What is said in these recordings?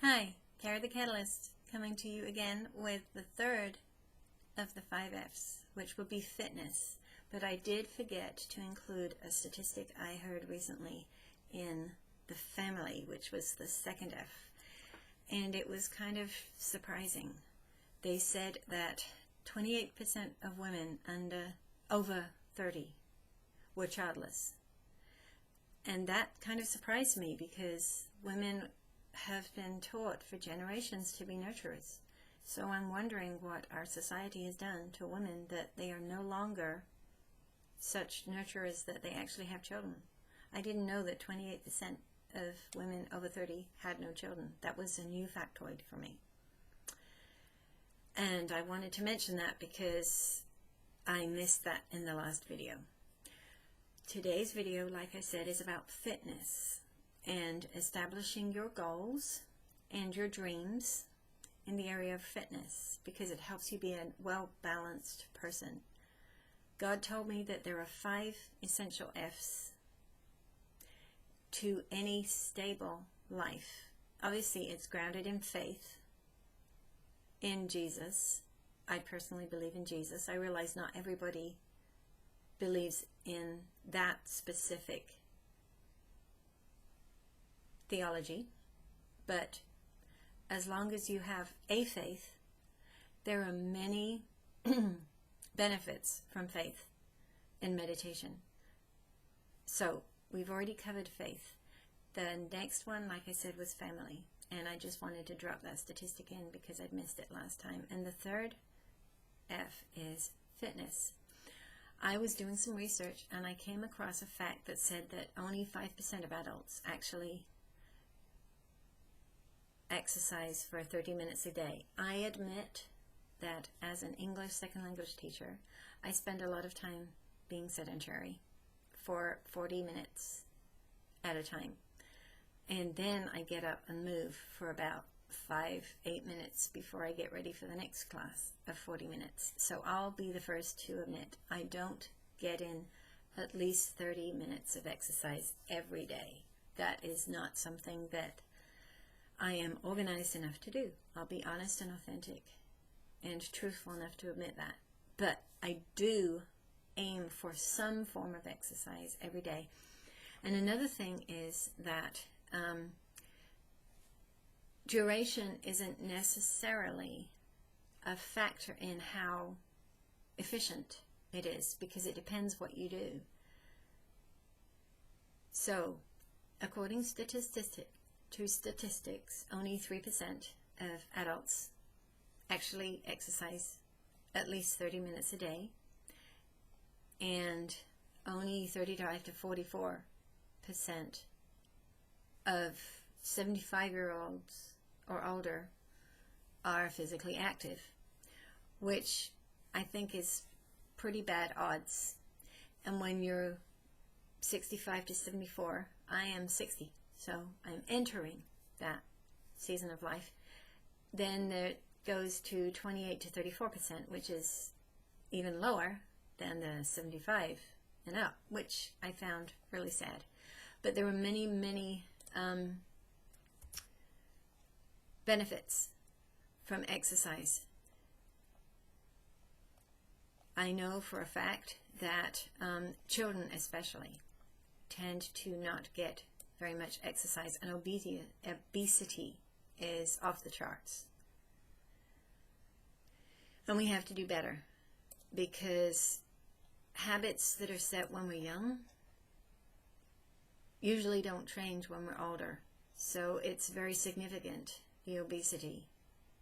Hi, Kara the Catalyst, coming to you again with the third of the 5 F's, which will be fitness. But I did forget to include a statistic I heard recently in the family, which was the second F. And it was kind of surprising. They said that 28% of women over 30 were childless. And that kind of surprised me because women have been taught for generations to be nurturers. So I'm wondering what our society has done to women that they are no longer such nurturers that they actually have children. I didn't know that 28% of women over 30 had no children. That was a new factoid for me. And I wanted to mention that because I missed that in the last video. Today's video, like I said, is about fitness and establishing your goals and your dreams in the area of fitness because it helps you be a well-balanced person. God told me that there are 5 essential F's to any stable life. Obviously, it's grounded in faith, in Jesus. I personally believe in Jesus. I realize not everybody believes in that specific theology, but as long as you have a faith, there are many benefits from faith in meditation. So we've already covered faith. The next one, like I said, was family, and I just wanted to drop that statistic in because I'd missed it last time. And the third F is fitness. I was doing some research and I came across a fact that said that only 5% of adults actually exercise for 30 minutes a day. I admit that as an English second language teacher, I spend a lot of time being sedentary for 40 minutes at a time. And then I get up and move for about 5-8 minutes before I get ready for the next class of 40 minutes. So I'll be the first to admit I don't get in at least 30 minutes of exercise every day. That is not something that I am organized enough to do. I'll be honest and authentic and truthful enough to admit that. But I do aim for some form of exercise every day. And another thing is that duration isn't necessarily a factor in how efficient it is because it depends what you do. So, according to statistics, only 3% of adults actually exercise at least 30 minutes a day, and only 35 to 44% of 75-year-olds or older are physically active, which I think is pretty bad odds. And when you're 65 to 74, I am 60, so I'm entering that season of life. Then it goes to 28 to 34%, which is even lower than the 75 and up, which I found really sad. But there were many benefits from exercise. I know for a fact that children especially tend to not get very much exercise, and obesity is off the charts. And we have to do better because habits that are set when we're young usually don't change when we're older. So it's very significant, the obesity,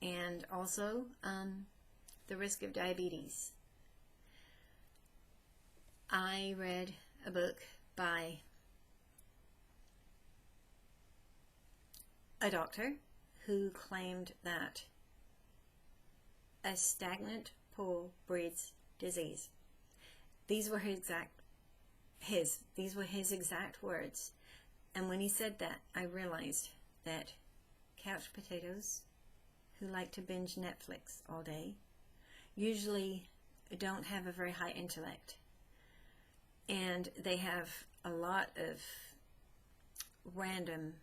and also the risk of diabetes. I read a book by a doctor who claimed that a stagnant pool breeds disease. These were his exact words. And when he said that, I realized that couch potatoes who like to binge Netflix all day usually don't have a very high intellect. And they have a lot of random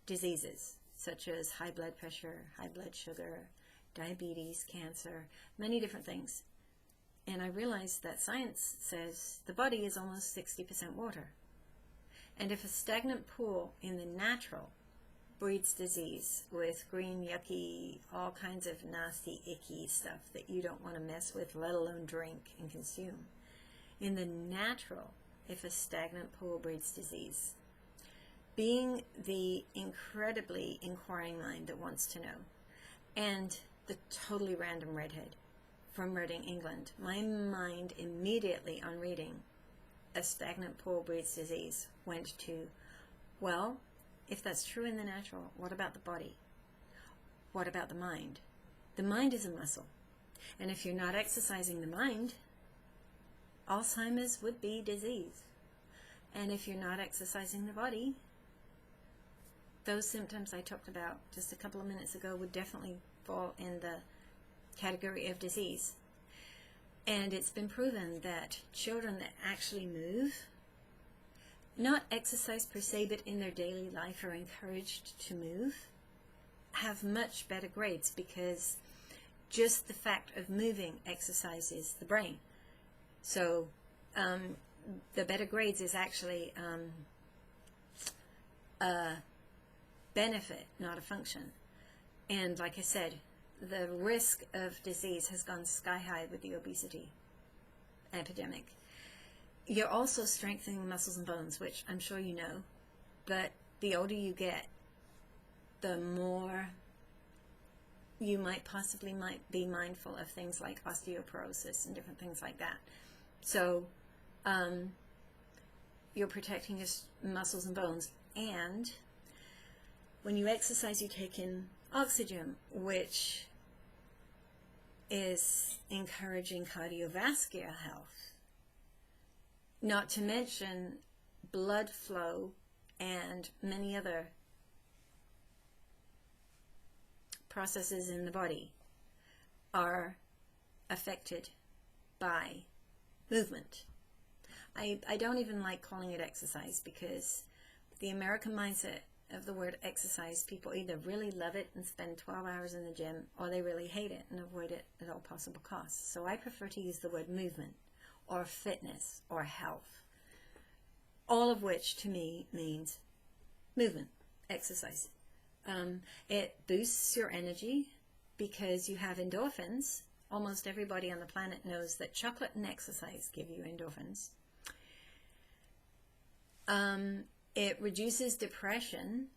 diseases. such as high blood pressure, high blood sugar, diabetes, cancer, many different things. And I realized that science says the body is almost 60% water. And if a stagnant pool in the natural breeds disease with green, yucky, all kinds of nasty, icky stuff that you don't want to mess with, let alone drink and consume. In the natural, if a stagnant pool breeds disease, being the incredibly inquiring mind that wants to know, and the totally random redhead from Reading, England, my mind immediately on reading a stagnant pool breeds disease went to, well, if that's true in the natural, what about the body? What about the mind? The mind is a muscle. And if you're not exercising the mind, Alzheimer's would be disease. And if you're not exercising the body, those symptoms I talked about just a couple of minutes ago would definitely fall in the category of disease. And it's been proven that children that actually move, not exercise per se, but in their daily life are encouraged to move, have much better grades, because just the fact of moving exercises the brain. So the better grades is actually a benefit, not a function. And like I said, the risk of disease has gone sky high with the obesity epidemic. You're also strengthening muscles and bones, which I'm sure you know, but the older you get, the more you might be mindful of things like osteoporosis and different things like that. So you're protecting your muscles and bones, and when you exercise, you take in oxygen, which is encouraging cardiovascular health, not to mention blood flow and many other processes in the body are affected by movement. I don't even like calling it exercise, because the American mindset of the word exercise, people either really love it and spend 12 hours in the gym, or they really hate it and avoid it at all possible costs. So I prefer to use the word movement or fitness or health, all of which to me means movement, exercise. It boosts your energy because you have endorphins. Almost everybody on the planet knows that chocolate and exercise give you endorphins. It reduces depression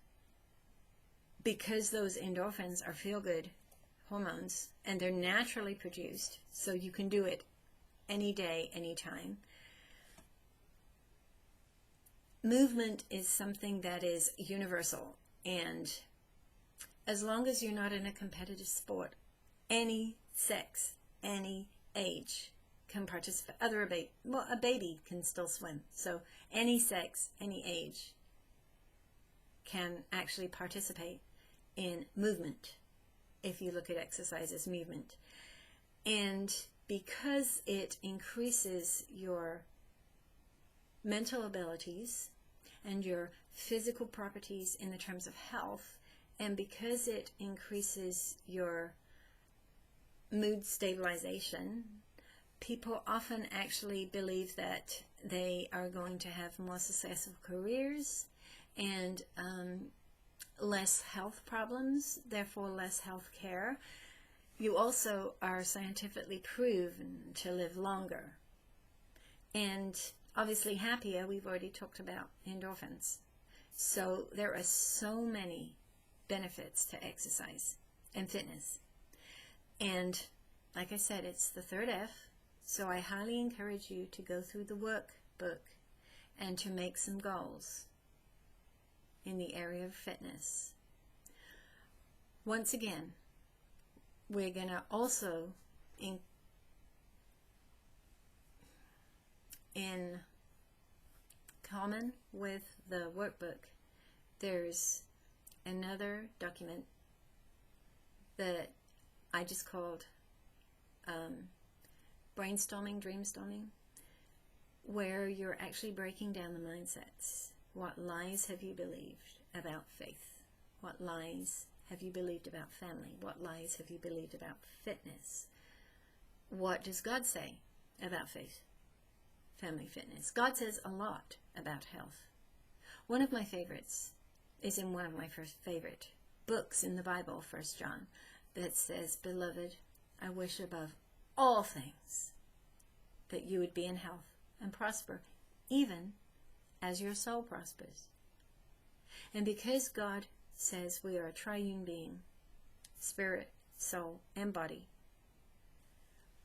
because those endorphins are feel-good hormones, and they're naturally produced, so you can do it any day, anytime. Movement is something that is universal, and as long as you're not in a competitive sport, any sex, any age can participate. A baby can still swim, so any sex, any age can actually participate in movement if you look at exercise as movement. And because it increases your mental abilities and your physical properties in the terms of health, and because it increases your mood stabilization, people often actually believe that they are going to have more successful careers and less health problems, therefore less health care. You also are scientifically proven to live longer. And obviously happier. We've already talked about endorphins. So there are so many benefits to exercise and fitness. And like I said, it's the third F. So I highly encourage you to go through the workbook and to make some goals in the area of fitness. Once again, we're going to also, in common with the workbook, there's another document that I just called brainstorming, dreamstorming, where you're actually breaking down the mindsets. What lies have you believed about faith What lies have you believed about family? What lies have you believed about fitness? What does God say about faith, family, fitness? God says a lot about health. One of my favorites is in one of my first favorite books in the Bible, 1 John, that says, "Beloved, I wish above all things that you would be in health and prosper, even as your soul prospers." And because God says we are a triune being, spirit, soul, and body,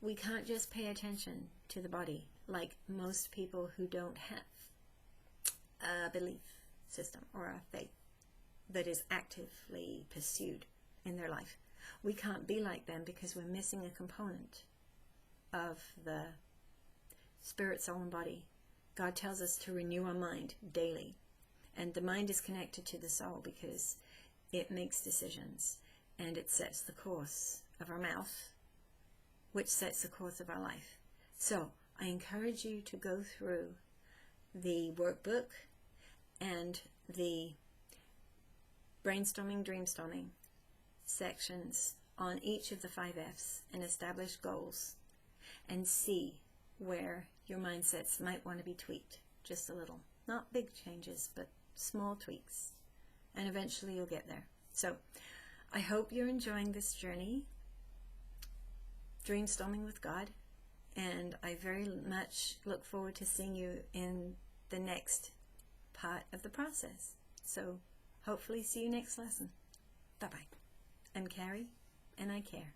we can't just pay attention to the body like most people who don't have a belief system or a faith that is actively pursued in their life. We can't be like them because we're missing a component of the spirit, soul, and body. God tells us to renew our mind daily. And the mind is connected to the soul because it makes decisions and it sets the course of our mouth, which sets the course of our life. So I encourage you to go through the workbook and the brainstorming, dreamstorming sections on each of the 5 F's and establish goals and see where your mindsets might want to be tweaked just a little. Not big changes, but small tweaks. And eventually you'll get there. So I hope you're enjoying this journey, dreamstorming with God, and I very much look forward to seeing you in the next part of the process. So hopefully see you next lesson. Bye-bye. I'm Carrie, and I care.